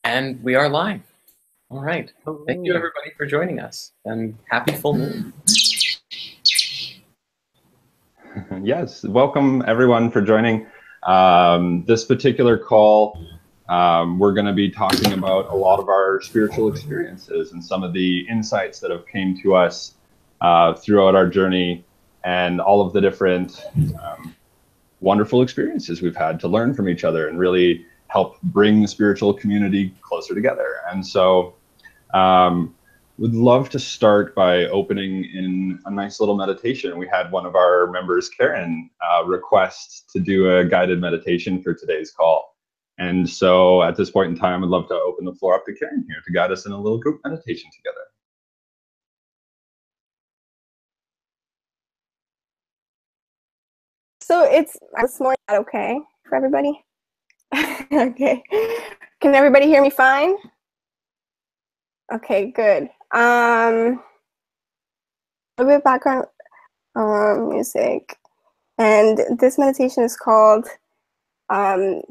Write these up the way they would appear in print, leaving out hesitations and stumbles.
And we are live. All right. Thank you, everybody, for joining us. And happy full moon. Yes, welcome everyone for joining this particular call. We're going to be talking about a lot of our spiritual experiences and some of the insights that have came to us throughout our journey, and all of the different wonderful experiences we've had to learn from each other and really help bring the spiritual community closer together. And so would love to start by opening in a nice little meditation. We had one of our members, Karen, request to do a guided meditation for today's call. And so at this point in time, I'd love to open the floor up to Karen here to guide us in a little group meditation together. So it's this morning, okay for everybody? Okay. Can everybody hear me fine? Okay, good. A bit of background music. And this meditation is called the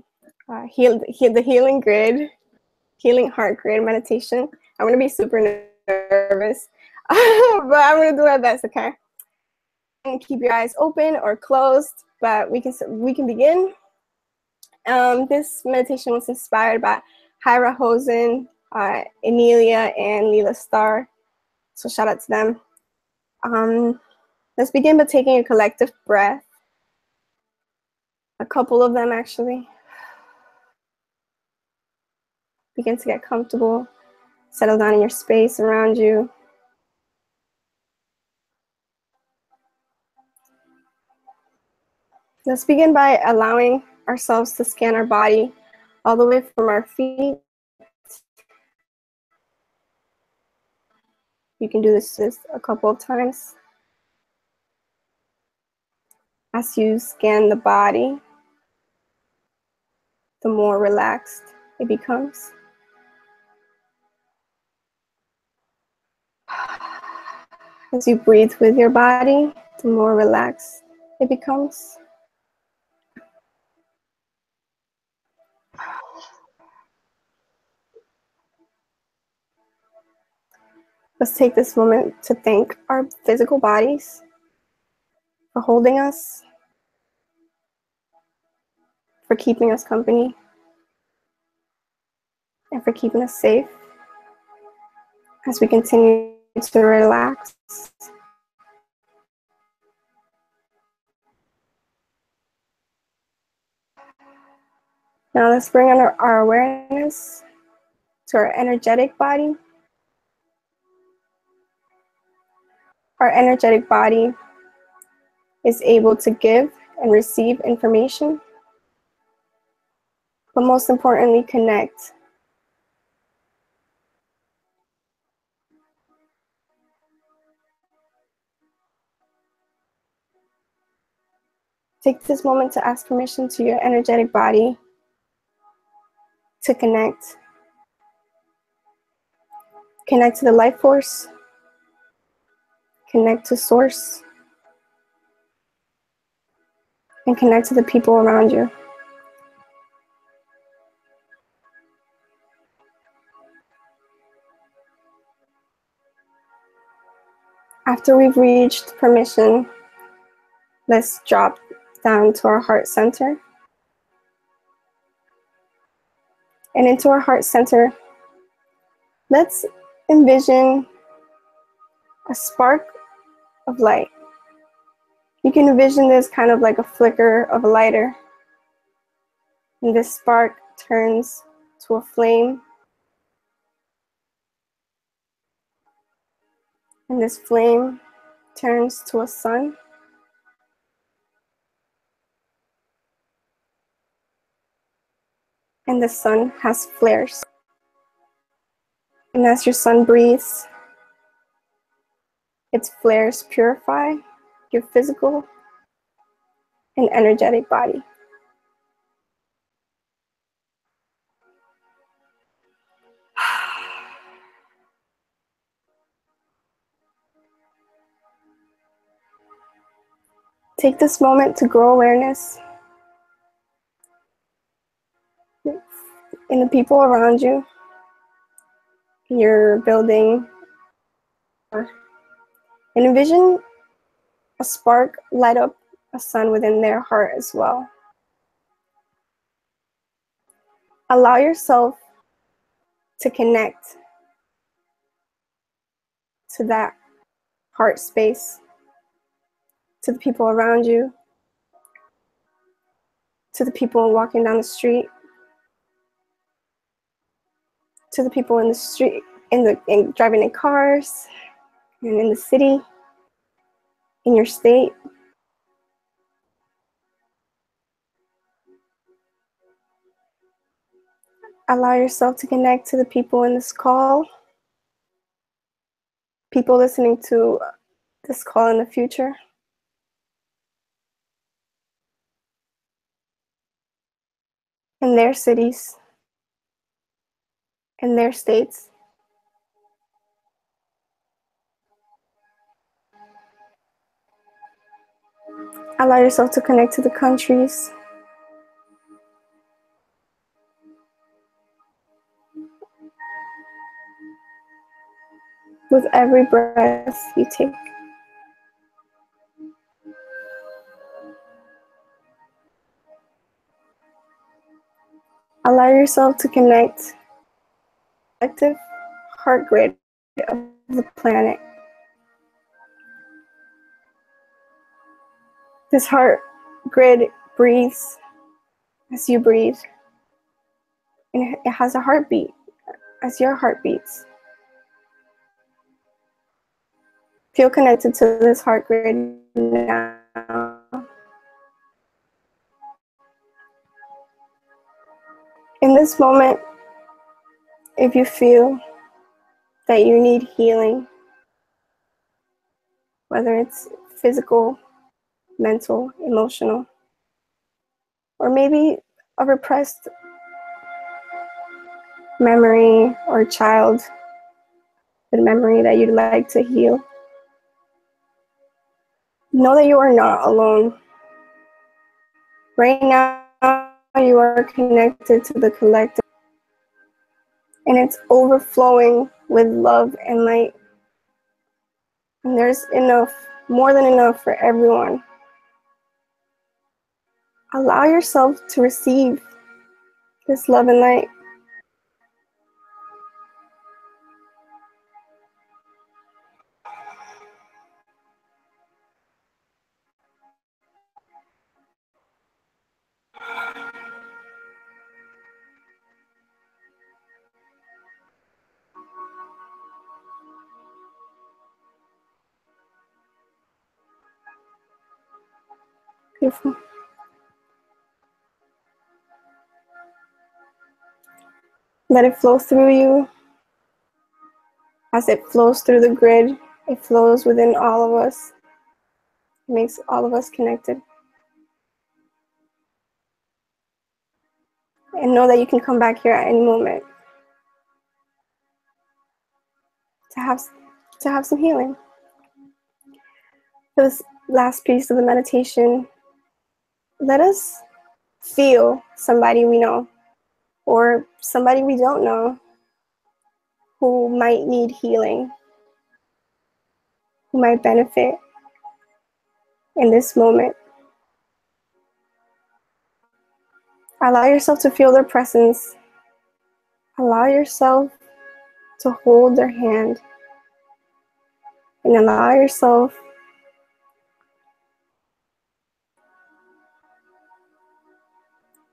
Healing Grid, Healing Heart Grid meditation. I'm going to be super nervous, but I'm going to do my best, okay? And keep your eyes open or closed, but we can begin. This meditation was inspired by Hyra Hosen, Emilia, and Leela Starr. So shout out to them. Let's begin by taking a collective breath. A couple of them, actually. Begin to get comfortable. Settle down in your space around you. Let's begin by allowing ourselves to scan our body all the way from our feet. You can do this a couple of times. As you scan the body, the more relaxed it becomes. As you breathe with your body, the more relaxed it becomes. Let's take this moment to thank our physical bodies for holding us, for keeping us company, and for keeping us safe as we continue to relax. Now let's bring our awareness to our energetic body. Our energetic body is able to give and receive information, but most importantly, connect. Take this moment to ask permission to your energetic body to connect. Connect to the life force. Connect to source. And connect to the people around you. After we've reached permission, let's drop down to our heart center. And into our heart center, let's envision a spark of light. You can envision this kind of like a flicker of a lighter. And this spark turns to a flame. And this flame turns to a sun. And the sun has flares. And as your sun breathes, its flares purify your physical and energetic body. Take this moment to grow awareness in the people around you, your building. And envision a spark light up a sun within their heart as well. Allow yourself to connect to that heart space, to the people around you, to the people walking down the street, to the people in the street, in driving in cars, and in the city, in your state. Allow yourself to connect to the people in this call, people listening to this call in the future. In their cities, in their states. Allow yourself to connect to the countries. With every breath you take. Allow yourself to connect to the collective heart grid of the planet. This heart grid breathes as you breathe, and it has a heartbeat as your heart beats. Feel connected to this heart grid now. In this moment, if you feel that you need healing, whether it's physical, mental, emotional, or maybe a repressed memory or childhood memory that you'd like to heal, know that you are not alone. Right now, you are connected to the collective, and it's overflowing with love and light. And there's enough, more than enough for everyone. Allow yourself to receive this love and light. Beautiful. Let it flow through you. As it flows through the grid, it flows within all of us. It makes all of us connected. And know that you can come back here at any moment to have some healing. For this last piece of the meditation, let us feel somebody we know or somebody we don't know who might need healing, who might benefit in this moment. Allow yourself to feel their presence. Allow yourself to hold their hand, and allow yourself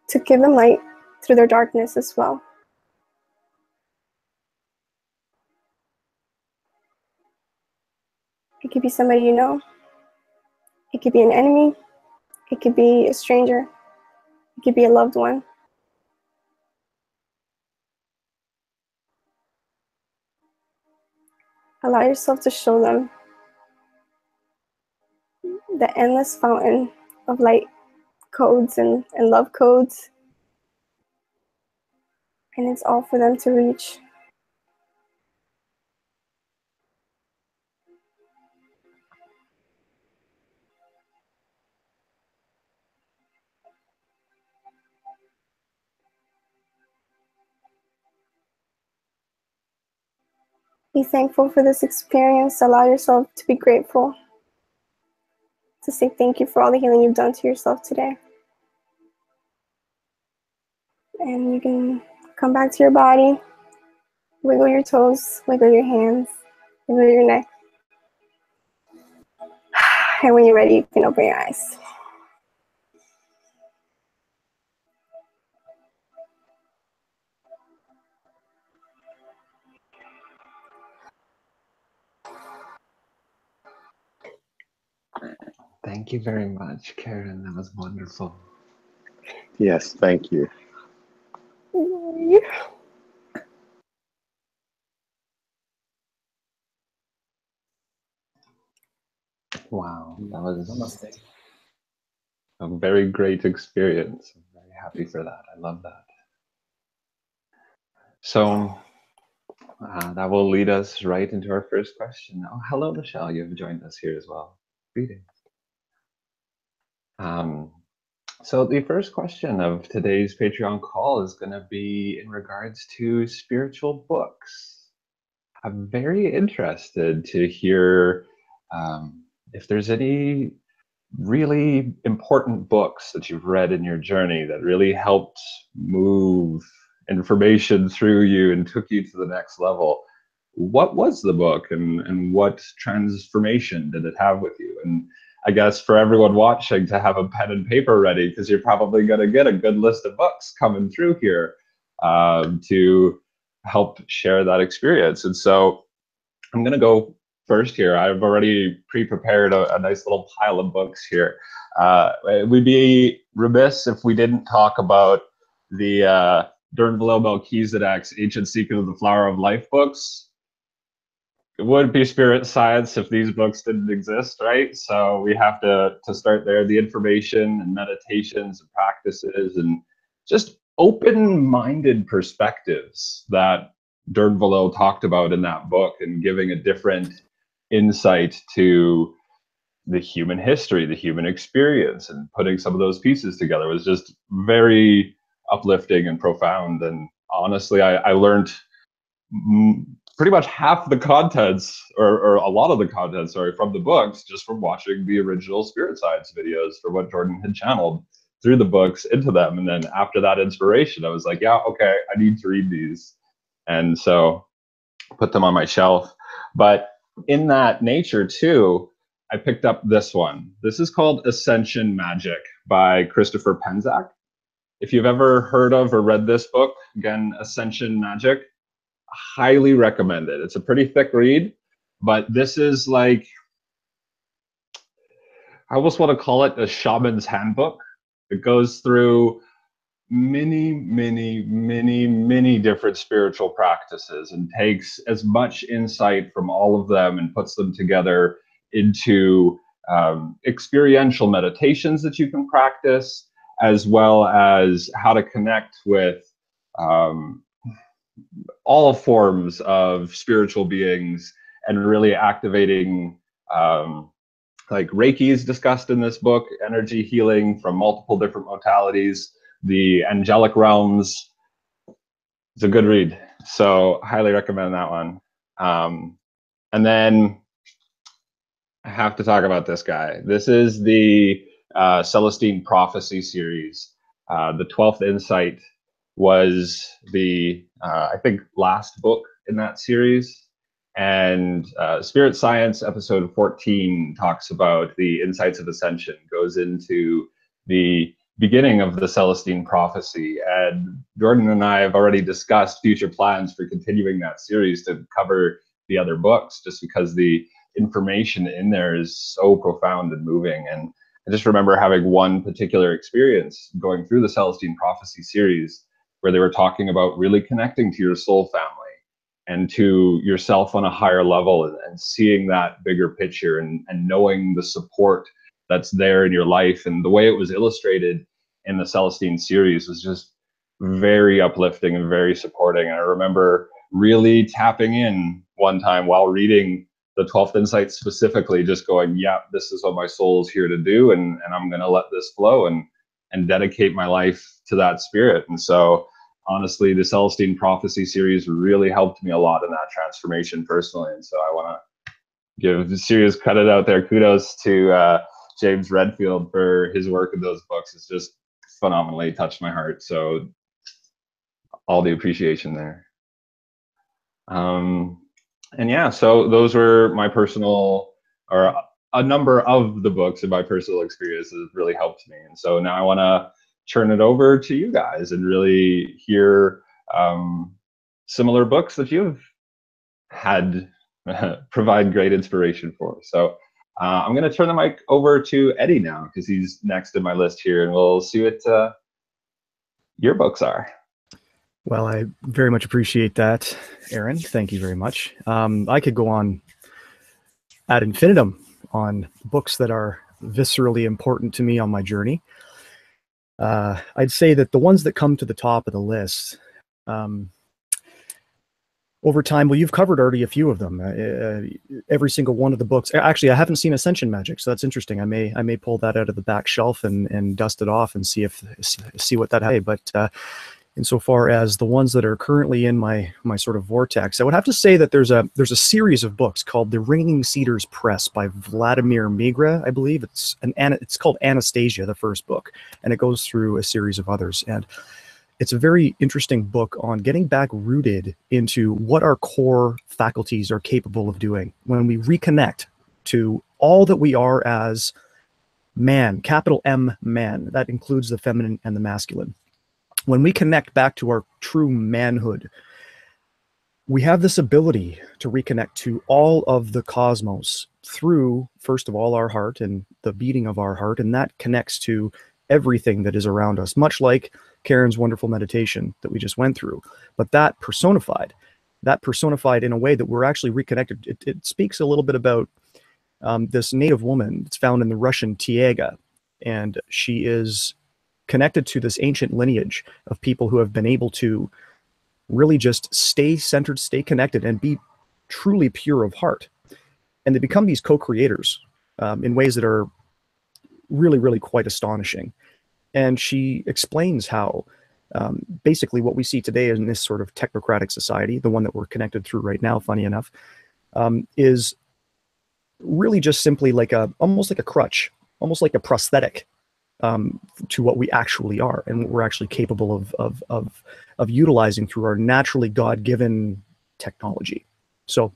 to give them light through their darkness as well. It could be somebody you know. It could be an enemy. It could be a stranger. It could be a loved one. Allow yourself to show them the endless fountain of light codes and love codes. And it's all for them to reach. Be thankful for this experience. Allow yourself to be grateful. To say thank you for all the healing you've done to yourself today. And you can come back to your body. Wiggle your toes, wiggle your hands, wiggle your neck. And when you're ready, you can open your eyes. Thank you very much, Karen. That was wonderful. Yes, thank you. Wow, that was Namaste. a very great experience. I'm very happy for that. I love that. So that will lead us right into our first question. Oh, hello, Michelle. You've joined us here as well. Greetings. So the first question of today's Patreon call is going to be in regards to spiritual books. I'm very interested to hear if there's any really important books that you've read in your journey that really helped move information through you and took you to the next level. What was the book, and what transformation did it have with you? And I guess for everyone watching, to have a pen and paper ready, because you're probably going to get a good list of books coming through here to help share that experience. And so I'm going to go first here. I've already pre-prepared a nice little pile of books here. We'd be remiss if we didn't talk about the Dernvalo Melchizedek's Ancient Secret of the Flower of Life books. It wouldn't be Spirit Science if these books didn't exist, right? So we have to start there. The information and meditations and practices and just open-minded perspectives that Dernvalo talked about in that book, and giving a different insight to the human history, the human experience, and putting some of those pieces together was just very uplifting and profound. And honestly, I learned pretty much half the contents, or a lot of the contents, sorry, from the books, just from watching the original SpiritSide videos for what Jordan had channeled through the books into them. And then after that inspiration, I was like, yeah, okay, I need to read these. And so put them on my shelf. But in that nature too, I picked up this one. This is called Ascension Magic by Christopher Penczak. If you've ever heard of or read this book, again, Ascension Magic, highly recommend it. It's a pretty thick read, but this is like, I almost want to call it a shaman's handbook. It goes through many different spiritual practices and takes as much insight from all of them and puts them together into experiential meditations that you can practice, as well as how to connect with all forms of spiritual beings, and really activating like Reiki is discussed in this book, energy healing from multiple different modalities, the angelic realms. It's a good read, so highly recommend that one. And then I have to talk about this guy. This is the Celestine Prophecy series. The 12th Insight was the, I think, last book in that series. And Spirit Science episode 14 talks about the Insights of Ascension, goes into the beginning of the Celestine Prophecy. And Jordan and I have already discussed future plans for continuing that series to cover the other books, just because the information in there is so profound and moving. And I just remember having one particular experience going through the Celestine Prophecy series where they were talking about really connecting to your soul family and to yourself on a higher level, and seeing that bigger picture, and knowing the support that's there in your life. And the way it was illustrated in the Celestine series was just very uplifting and very supporting. And I remember really tapping in one time while reading the 12th Insight specifically, just going, yeah, this is what my soul is here to do, and I'm going to let this flow and dedicate my life to that spirit. And so honestly, the Celestine Prophecy series really helped me a lot in that transformation personally. And so I want to give serious credit out there. Kudos to James Redfield for his work in those books. It's just phenomenally touched my heart. So all the appreciation there. And yeah, so those were my personal, or a number of the books in my personal experiences really helped me. And so now I want to turn it over to you guys and really hear similar books that you've had provide great inspiration for. So I'm going to turn the mic over to Eddie now, because he's next in my list here, and we'll see what your books are. Well, I very much appreciate that, Aaron. Thank you very much. I could go on ad infinitum on books that are viscerally important to me on my journey. I'd say that the ones that come to the top of the list over time, well, you've covered already a few of them. Every single one of the books. Actually, I haven't seen Ascension Magic, so that's interesting. I may pull that out of the back shelf and dust it off and see what that has. But insofar as the ones that are currently in my sort of vortex, I would have to say that there's a series of books called The Ringing Cedars Press by Vladimir Migra, I believe. It's called Anastasia, the first book, and it goes through a series of others. And it's a very interesting book on getting back rooted into what our core faculties are capable of doing when we reconnect to all that we are as man, capital M, man. That includes the feminine and the masculine. When we connect back to our true manhood, we have this ability to reconnect to all of the cosmos through, first of all, our heart and the beating of our heart, and that connects to everything that is around us, much like Karen's wonderful meditation that we just went through. But that personified in a way that we're actually reconnected. It speaks a little bit about this native woman that's found in the Russian Taiga, and she is connected to this ancient lineage of people who have been able to really just stay centered, stay connected, and be truly pure of heart. And they become these co-creators in ways that are really, really quite astonishing. And she explains how basically what we see today in this sort of technocratic society, the one that we're connected through right now, funny enough, is really just simply almost like a crutch, almost like a prosthetic to what we actually are and what we're actually capable of utilizing through our naturally God-given technology. So,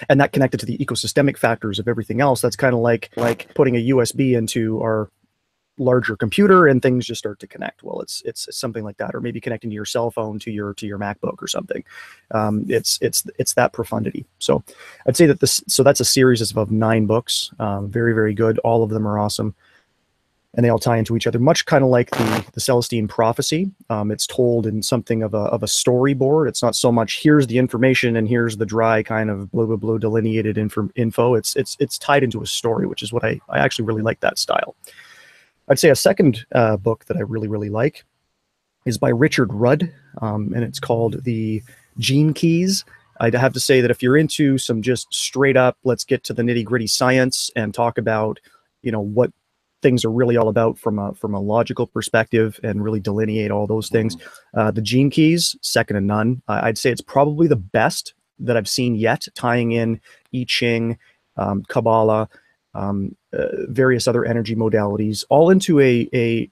and that connected to the ecosystemic factors of everything else, that's kind of like putting a USB into our larger computer and things just start to connect. Well, it's something like that, or maybe connecting to your cell phone to your MacBook or something. It's that profundity. So I'd say that that's a series of 9 books, very, very good. All of them are awesome. And they all tie into each other, much kind of like the Celestine Prophecy. It's told in something of a storyboard. It's not so much here's the information and here's the dry kind of blah, blah, blah delineated info. It's tied into a story, which is what I actually really like that style. I'd say a second book that I really, really like is by Richard Rudd, and it's called The Gene Keys. I'd have to say that if you're into some just straight up, let's get to the nitty gritty science and talk about, what things are really all about from a logical perspective and really delineate all those things. The Gene Keys, second to none. I'd say it's probably the best that I've seen yet, tying in I Ching, Kabbalah, various other energy modalities, all into a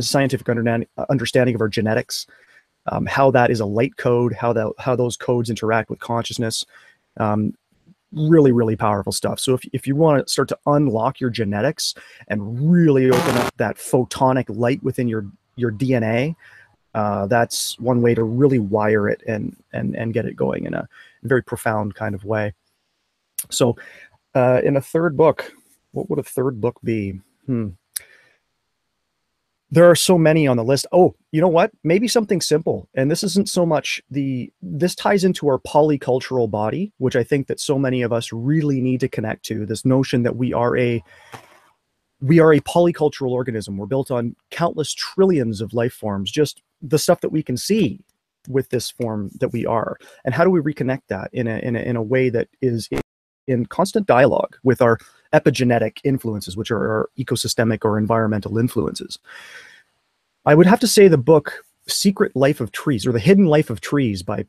scientific understanding of our genetics, how that is a light code, how those codes interact with consciousness. Really, really powerful stuff. So if you want to start to unlock your genetics and really open up that photonic light within your DNA, that's one way to really wire it and get it going in a very profound kind of way. So in a third book, what would a third book be? There are so many on the list. Oh, you know what? Maybe something simple. And this isn't so much this ties into our polycultural body, which I think that so many of us really need to connect to. This notion that we are a polycultural organism. We're built on countless trillions of life forms, just the stuff that we can see with this form that we are. And how do we reconnect that in a way that is in constant dialogue with our epigenetic influences, which are our ecosystemic or environmental influences? I would have to say the book Secret Life of Trees, or The Hidden Life of Trees by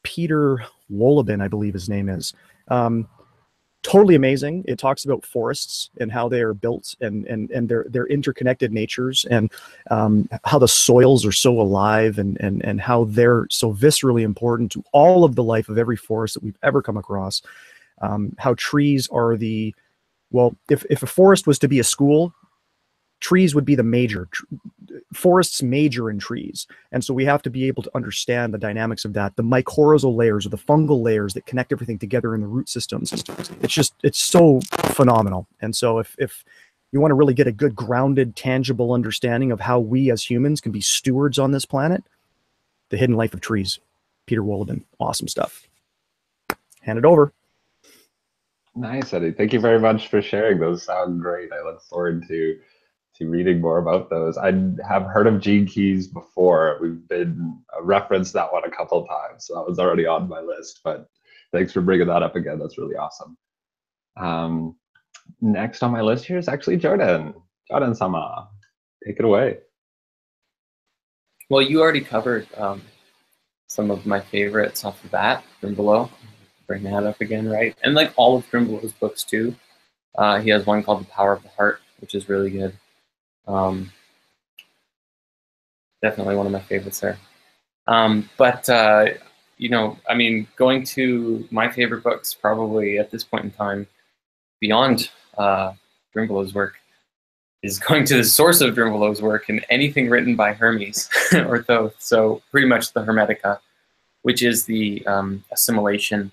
Peter Wolleben, I believe his name is. Totally amazing. It talks about forests and how they are built and their interconnected natures, and how the soils are so alive, and how they're so viscerally important to all of the life of every forest that we've ever come across. How trees are if a forest was to be a school, trees would be the major. Forests major in trees, and so we have to be able to understand the dynamics of that, the mycorrhizal layers or the fungal layers that connect everything together in the root systems. It's so phenomenal. And so if you want to really get a good grounded, tangible understanding of how we as humans can be stewards on this planet, The Hidden Life of Trees, Peter Wolleben. Awesome stuff. Hand it over. Nice, Eddie. Thank you very much for sharing. Those sound great. I look forward to reading more about those. I have heard of Gene Keys before. We've been referenced that one a couple of times, so that was already on my list. But thanks for bringing that up again. That's really awesome. Next on my list here is actually Jordan. Jordan-sama, take it away. Well, you already covered some of my favorites off the bat from below. Bring that up again, right? And like all of Trimblow's books too. He has one called The Power of the Heart, which is really good. Definitely one of my favorites there. You know, I mean, going to my favorite books probably at this point in time, beyond Trimblow's work, is going to the source of Trimblow's work and anything written by Hermes or Thoth. So pretty much the Hermetica, which is the assimilation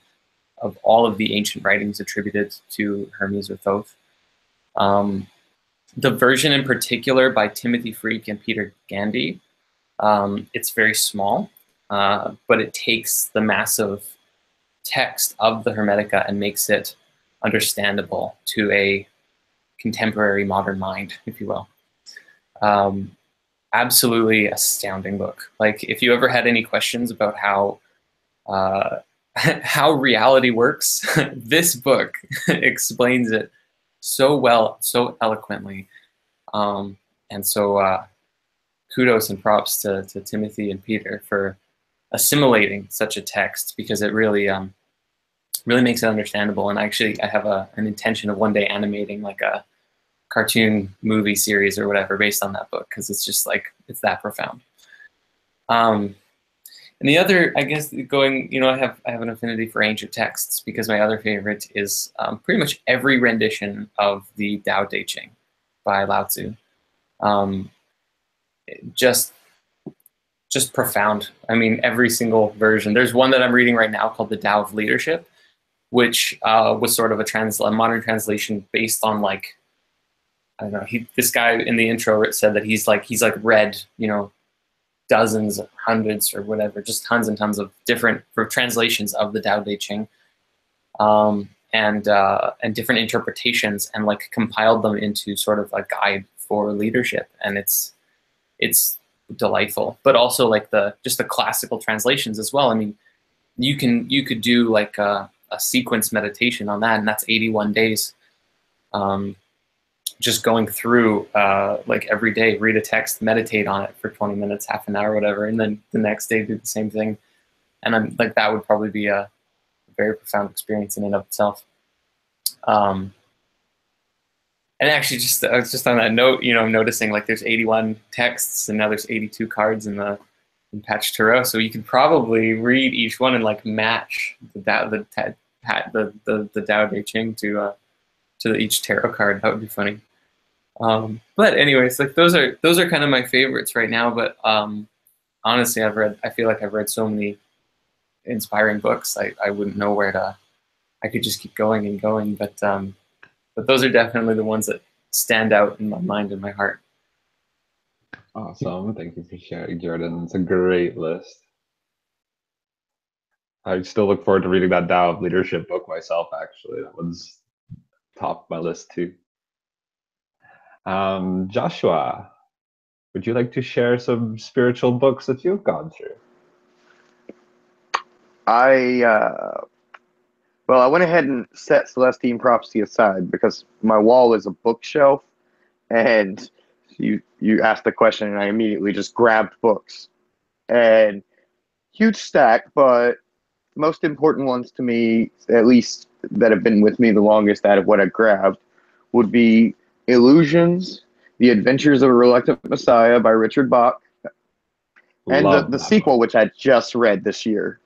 of all of the ancient writings attributed to Hermes or Thoth. The version in particular by Timothy Freke and Peter Gandy, it's very small, but it takes the massive text of the Hermetica and makes it understandable to a contemporary modern mind, if you will. Absolutely astounding book. Like, if you ever had any questions about how how reality works, this book explains it so well, so eloquently. And so kudos and props to Timothy and Peter for assimilating such a text, because it really really makes it understandable. And actually, I have an intention of one day animating like a cartoon movie series or whatever based on that book, because it's just like, it's that profound. And the other, I guess, going, you know, I have an affinity for ancient texts, because my other favorite is pretty much every rendition of the Tao Te Ching by Lao Tzu. Just profound. I mean, every single version. There's one that I'm reading right now called The Tao of Leadership, which was sort of a modern translation based on, like, I don't know. This guy in the intro said that he's like read, you know, dozens, hundreds, or whatever, just tons and tons of different translations of the Tao Te Ching, and different interpretations, and like compiled them into sort of a guide for leadership. And it's delightful, but also like just the classical translations as well. I mean, you could do like a sequence meditation on that, and that's 81 days. Just going through like every day, read a text, meditate on it for 20 minutes, half an hour, whatever, and then the next day do the same thing. And I'm like, that would probably be a very profound experience in and of itself. And actually, I was just on that note, you know, I'm noticing like there's 81 texts, and now there's 82 cards in Patch Tarot. So you could probably read each one and like match the Tao Te Ching to each tarot card. That would be funny. But anyways, like those are kind of my favorites right now. But honestly, I feel like I've read so many inspiring books. I wouldn't know where to. I could just keep going and going. But those are definitely the ones that stand out in my mind and my heart. Awesome. Thank you for sharing, Jordan. It's a great list. I still look forward to reading that Tao of Leadership book myself, actually. That one's top of my list too. Joshua, would you like to share some spiritual books that you've gone through? Well, I went ahead and set Celestine Prophecy aside because my wall is a bookshelf, and you asked the question and I immediately just grabbed books. and huge stack, but the most important ones to me, at least that have been with me the longest out of what I've grabbed, would be Illusions, The Adventures of a Reluctant Messiah by Richard Bach, and the sequel, which I just read this year.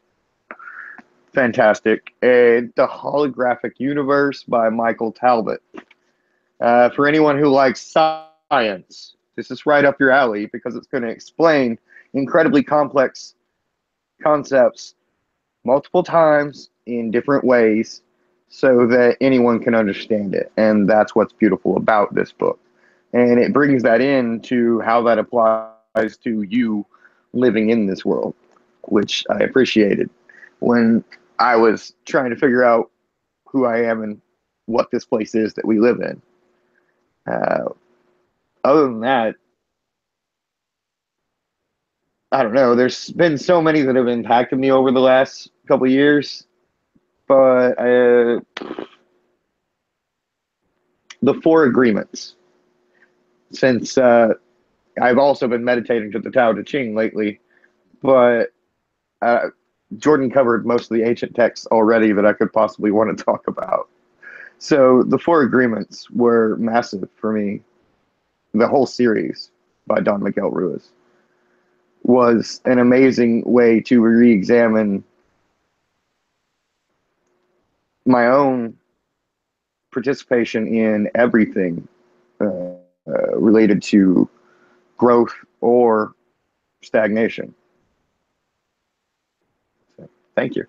Fantastic. And The Holographic Universe by Michael Talbot. For anyone who likes science, this is right up your alley because it's going to explain incredibly complex concepts multiple times in different ways so that anyone can understand it. And that's what's beautiful about this book. And it brings that into how that applies to you living in this world, which I appreciated when I was trying to figure out who I am and what this place is that we live in. Other than that, I don't know. There's been so many that have impacted me over the last couple of years, but the Four Agreements. Since I've also been meditating to the Tao Te Ching lately, but Jordan covered most of the ancient texts already that I could possibly want to talk about. So the Four Agreements were massive for me. The whole series by Don Miguel Ruiz was an amazing way to re-examine my own participation in everything related to growth or stagnation. So, thank you.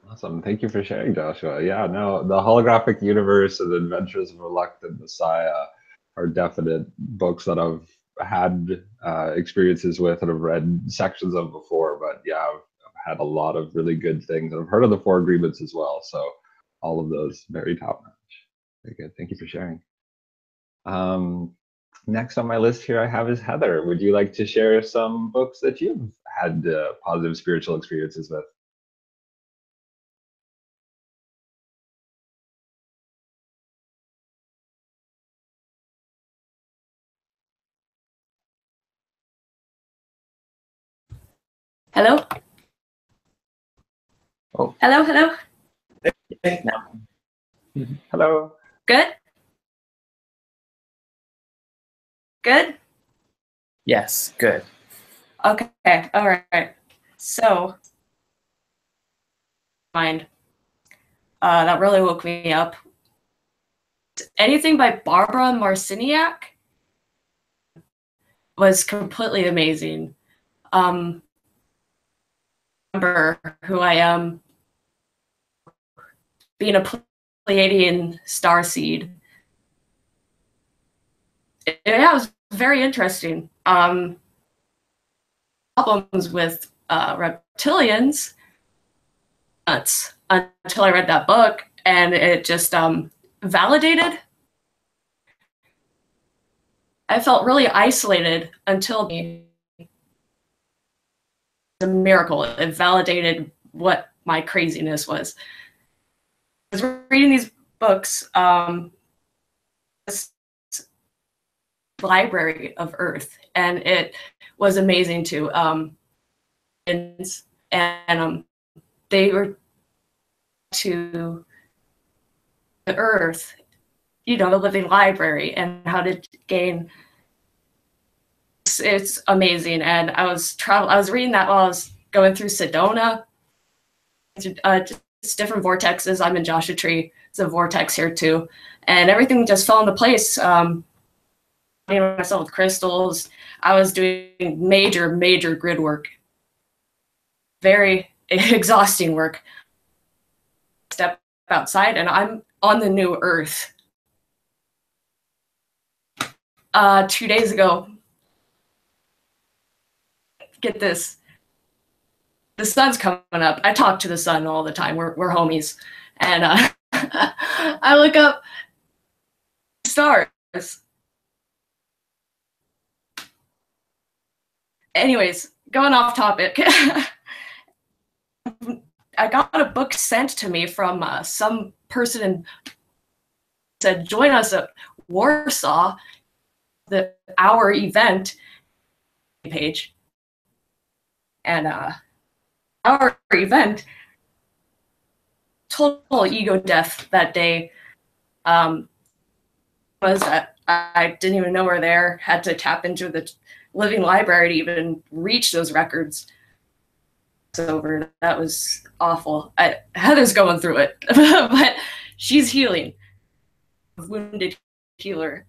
Awesome. Thank you for sharing, Joshua. Yeah, no, The Holographic Universe and The Adventures of a Reluctant Messiah are definite books that I've had experiences with and have read sections of before. But yeah, I've had a lot of really good things. I've heard of the Four Agreements as well. So all of those very top notch. Very good. Thank you for sharing. Next on my list here I have is Heather. Would you like to share some books that you've had positive spiritual experiences with? Hello? Oh. Hello, hello? No. Hello. Good? Good? Yes, good. Okay, all right. So, mind. That really woke me up. Anything by Barbara Marciniak was completely amazing. Remember who I am, being a Pleiadian starseed. It was very interesting. Problems with reptilians nuts until I read that book, and it just validated. I felt really isolated until it's a miracle. It validated what my craziness was. I was reading these books, Library of Earth, and it was amazing too. And they were to the Earth, you know, the living library, and how to gain. It's amazing, and I was reading that while I was going through Sedona. It's different vortexes. I'm in Joshua Tree. It's a vortex here too, and everything just fell into place. Myself with crystals. I was doing major grid work. Very exhausting work. Step outside, and I'm on the new Earth. 2 days ago, get this. The sun's coming up. I talk to the sun all the time. We're homies. And I look up stars. Anyways, going off topic. I got a book sent to me from some person and said, join us at Warsaw, our event. page. And our event, total ego death that day, was that I didn't even know we're there, had to tap into the living library to even reach those records. It's over. That was awful. Heather's going through it, but she's healing. Wounded healer.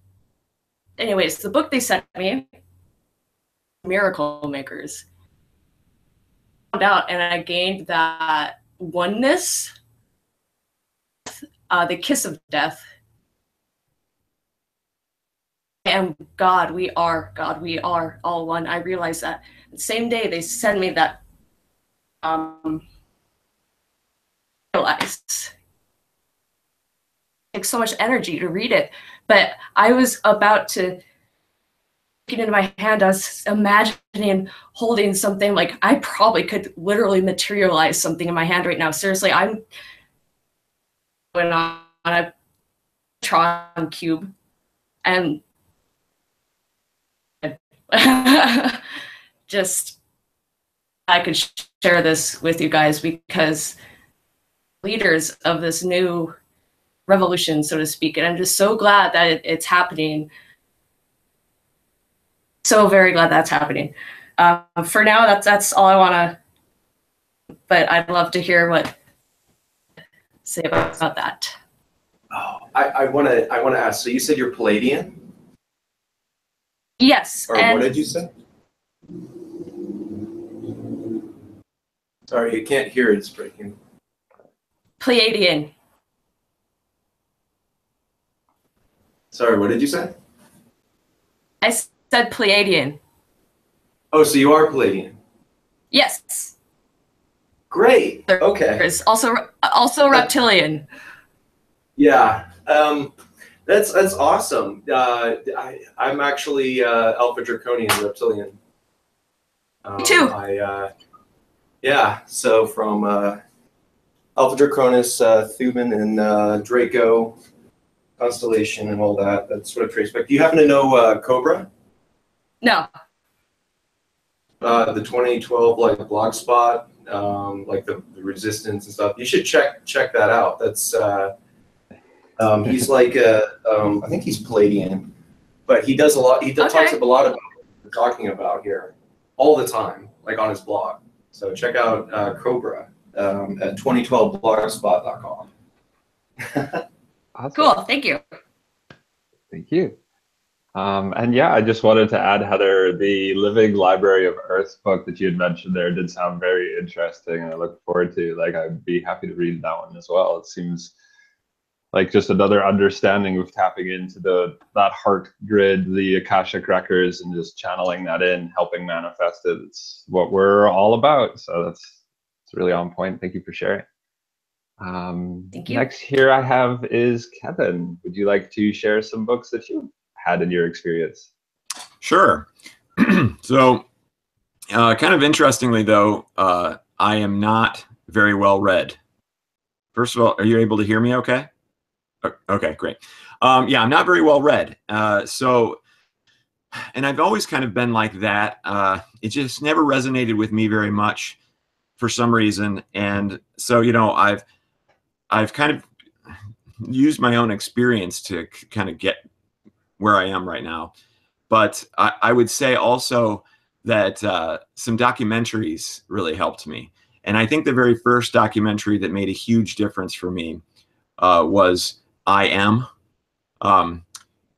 Anyways, the book they sent me, Miracle Makers, found out, and I gained that oneness, the kiss of death. And God, we are all one. I realized that. The same day they sent me that realized it takes so much energy to read it. But I was about to take it into my hand. I was imagining holding something like I probably could literally materialize something in my hand right now. Seriously, I'm going on a Tron cube and just I could share this with you guys because leaders of this new revolution, so to speak, and I'm just so glad that it's happening. So very glad that's happening. For now, that's all I want to. But I'd love to hear what say about that. Oh, I want to ask. So you said you're Palladian? Yes. Or what did you say? Sorry, you can't hear it. It's breaking. Pleiadian. Sorry, what did you say? I said Pleiadian. Oh, so you are Palladian? Yes. Great. Okay. There's also reptilian. Yeah. That's awesome. I'm actually Alpha Draconian reptilian. Me too. Yeah. So from Alpha Draconis, Thuban, and Draco constellation and all that. That's what I trace back. Do you happen to know Cobra? No. The 2012 like blog spot, like the resistance and stuff. You should check that out. That's he's like I think he's Palladian, but he does a lot. He talks a lot about what we're talking about here all the time, like on his blog. So check out Cobra at 2012blogspot.com. Awesome. Cool. Thank you. Thank you. And yeah, I just wanted to add, Heather, the Living Library of Earth book that you had mentioned there did sound very interesting, and I look forward to, like, I'd be happy to read that one as well. It seems like just another understanding of tapping into that heart grid, the Akashic records, and just channeling that in, helping manifest it. It's what we're all about. So it's really on point. Thank you for sharing. Thank you. Next here I have is Kevin. Would you like to share some books that you had in your experience? Sure. So kind of interestingly, though, I am not very well read. First of all, are you able to hear me okay? Okay, great. Yeah, I'm not very well read. So, and I've always kind of been like that. It just never resonated with me very much for some reason. And so, you know, I've kind of used my own experience to kind of get where I am right now. But I would say also that some documentaries really helped me. And I think the very first documentary that made a huge difference for me was I Am.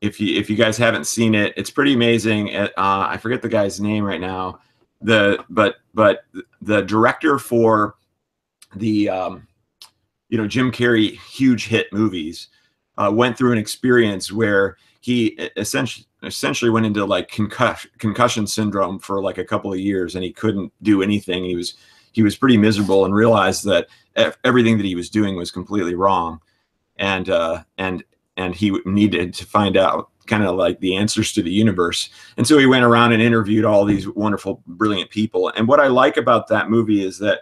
If you guys haven't seen it, it's pretty amazing. I forget the guy's name right now. But the director for the Jim Carrey huge hit movies went through an experience where he essentially went into like concussion syndrome for like a couple of years, and he couldn't do anything. He was pretty miserable and realized that everything that he was doing was completely wrong, and he needed to find out kind of like the answers to the universe. And so he went around and interviewed all these wonderful, brilliant people. And what I like about that movie is that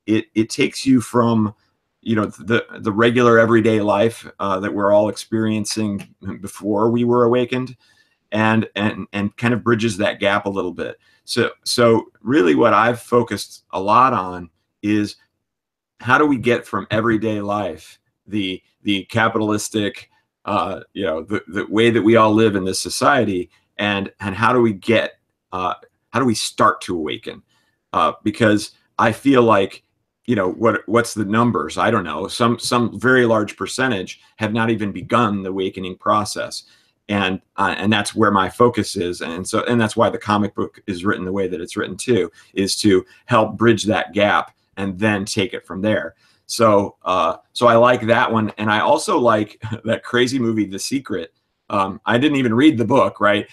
it takes you from the regular everyday life that we're all experiencing before we were awakened, and kind of bridges that gap a little bit. So really what I've focused a lot on is how do we get from everyday life, the capitalistic, the way that we all live in this society, and how do we get, how do we start to awaken? Because I feel like, what's the numbers? I don't know. Some very large percentage have not even begun the awakening process. And that's where my focus is. And that's why the comic book is written the way that it's written too, is to help bridge that gap and then take it from there. So I like that one. And I also like that crazy movie, The Secret. I didn't even read the book, right?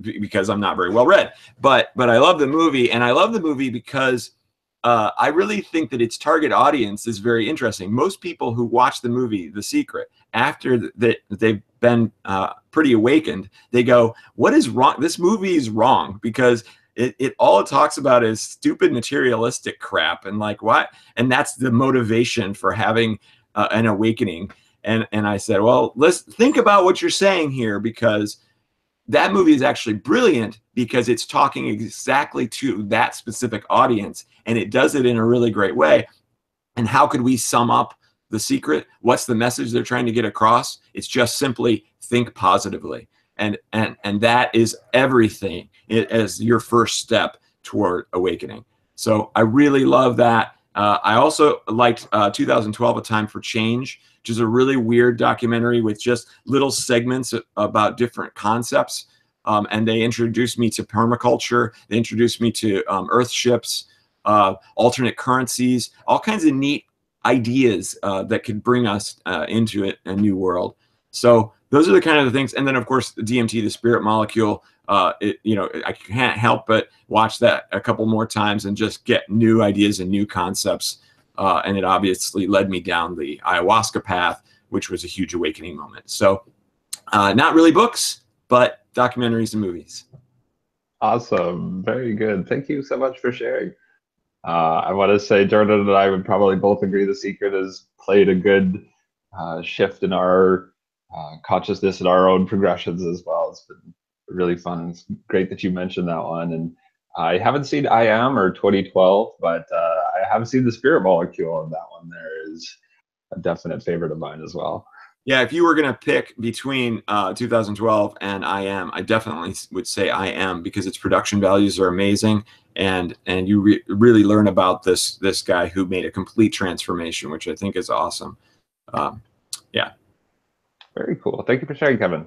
Because I'm not very well read, but I love the movie. And I love the movie because I really think that its target audience is very interesting. Most people who watch the movie, The Secret, after they've been pretty awakened, they go, what is wrong? This movie is wrong because it all it talks about is stupid materialistic crap. And like, what? And that's the motivation for having an awakening. And I said, well, let's think about what you're saying here, because that movie is actually brilliant because it's talking exactly to that specific audience, and it does it in a really great way. And how could we sum up The Secret? What's the message they're trying to get across? It's just simply think positively. And that is everything as your first step toward awakening. So I really love that. I also liked 2012, A Time for Change, which is a really weird documentary with just little segments about different concepts. And they introduced me to permaculture. They introduced me to earth ships, alternate currencies, all kinds of neat ideas that could bring us into a new world. So those are the kind of the things. And then, of course, the DMT, the spirit molecule, I can't help but watch that a couple more times and just get new ideas and new concepts. And it obviously led me down the ayahuasca path, which was a huge awakening moment. So not really books, but documentaries and movies. Awesome. Very good. Thank you so much for sharing. I want to say Jordan and I would probably both agree The Secret has played a good shift in our consciousness and our own progressions as well. It's been really fun. It's great that you mentioned that one. And I haven't seen I Am or 2012, but I have seen the spirit molecule, and that one there is a definite favorite of mine as well. Yeah, if you were going to pick between 2012 and I Am, I definitely would say I Am, because its production values are amazing, and you really learn about this guy who made a complete transformation, which I think is awesome. Yeah. Very cool. Thank you for sharing, Kevin.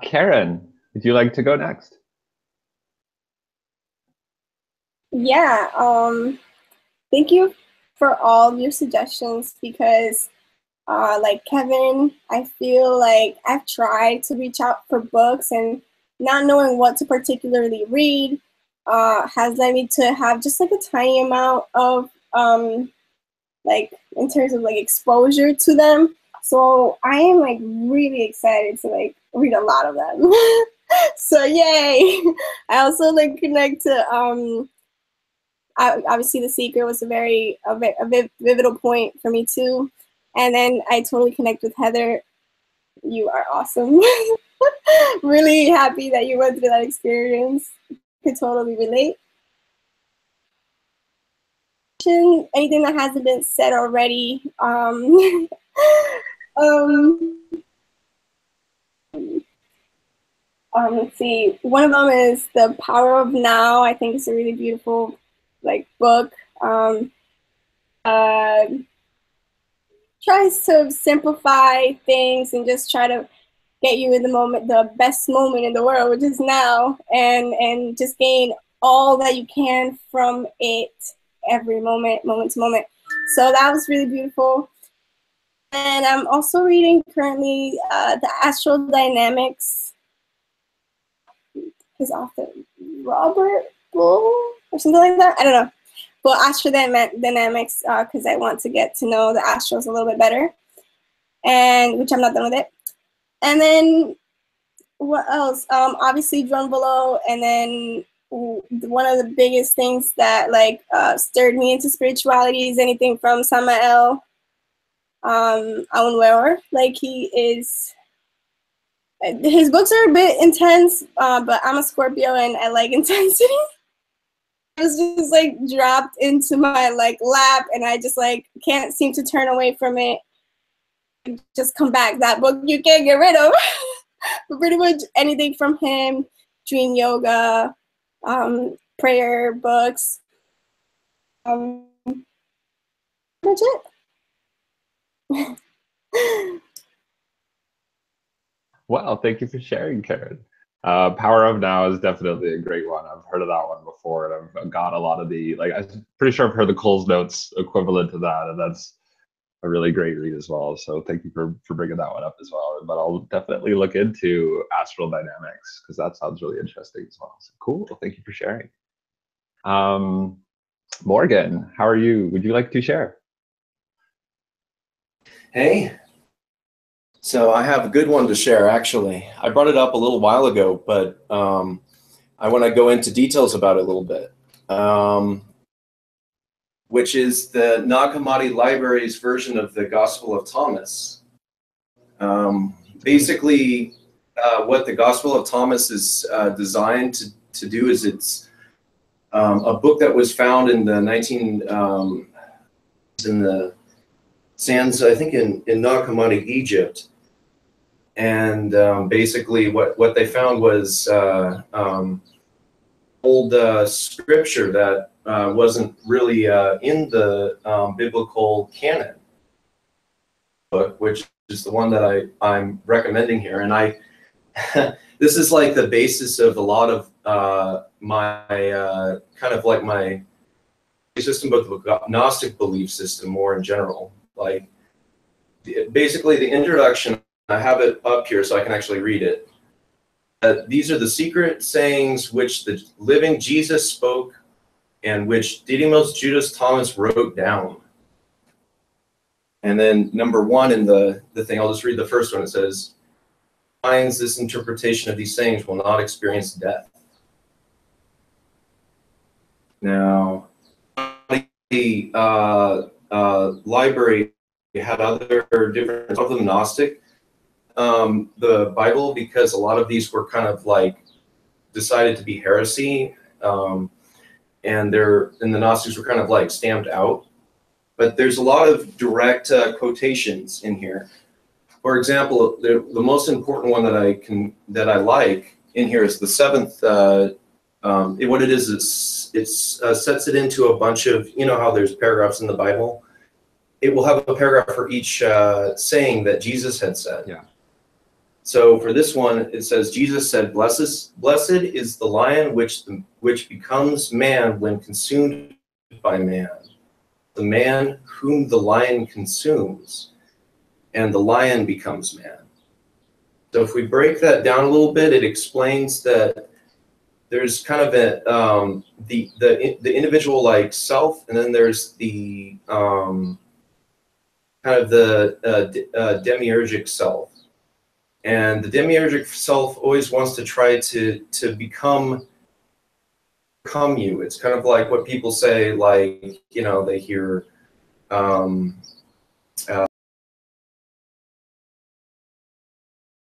Karen, would you like to go next? Yeah. Thank you for all your suggestions, because like Kevin, I feel like I've tried to reach out for books, and not knowing what to particularly read has led me to have just like a tiny amount of like in terms of like exposure to them. So I am like really excited to like read a lot of them. So yay! I also like connect to obviously The Secret was a very pivotal point for me too. And then I totally connect with Heather. You are awesome. Really happy that you went through that experience. Could totally relate. Anything that hasn't been said already. Let's see. One of them is The Power of Now. I think it's a really beautiful like book. Tries to simplify things and just try to get you in the moment, the best moment in the world, which is now, and just gain all that you can from it every moment to moment. So that was really beautiful. And I'm also reading currently The Astral Dynamics. His author, Robert Bull or something like that. I don't know. But Astral Dynamics, because I want to get to know the astrals a little bit better, and which I'm not done with it. And then what else? Obviously Drum Below, and then one of the biggest things that like stirred me into spirituality is anything from Samael Aunweor. Like he is his books are a bit intense, but I'm a Scorpio and I like intensity. It was just like dropped into my like lap, and I just like can't seem to turn away from it. Just come back. That book you can't get rid of. But pretty much anything from him, dream yoga, prayer books. That's it. Wow, thank you for sharing, Karen. Power of Now is definitely a great one. I've heard of that one before, and I've got a lot of the, like, I'm pretty sure I've heard the Coles Notes equivalent to that, and that's a really great read as well. So thank you for bringing that one up as well. But I'll definitely look into astral dynamics because that sounds really interesting as well. So cool. Well, thank you for sharing. Morgan, how are you? Would you like to share? Hey. So I have a good one to share, actually. I brought it up a little while ago, but I want to go into details about it a little bit, which is the Nag Hammadi Library's version of the Gospel of Thomas. Basically, what the Gospel of Thomas is designed to do is it's a book that was found in the in the sands, I think in Nag Hammadi, Egypt. And basically what they found was old scripture that wasn't really in the biblical canon book, which is the one that I'm recommending here. And this is like the basis of a lot of my kind of like my system, but the Gnostic belief system more in general. Like basically the introduction, I have it up here so I can actually read it. These are the secret sayings which the living Jesus spoke and which Didymus Judas Thomas wrote down. And then number one in the thing, I'll just read the first one. It says, finds this interpretation of these sayings will not experience death. Now, the library had other different, of them Gnostic. The Bible, because a lot of these were kind of like decided to be heresy, and the Gnostics were kind of like stamped out. But there's a lot of direct quotations in here. For example, the most important one that I like in here is the seventh. What it is it sets it into a bunch of, you know how there's paragraphs in the Bible. It will have a paragraph for each saying that Jesus had said. Yeah. So for this one, it says, Jesus said, blessed is the lion which becomes man when consumed by man, the man whom the lion consumes, and the lion becomes man. So if we break that down a little bit, it explains that there's kind of the individual like self, and then there's the kind of the demiurgic self. And the demiurgic self always wants to try to become you. It's kind of like what people say, like, you know, they hear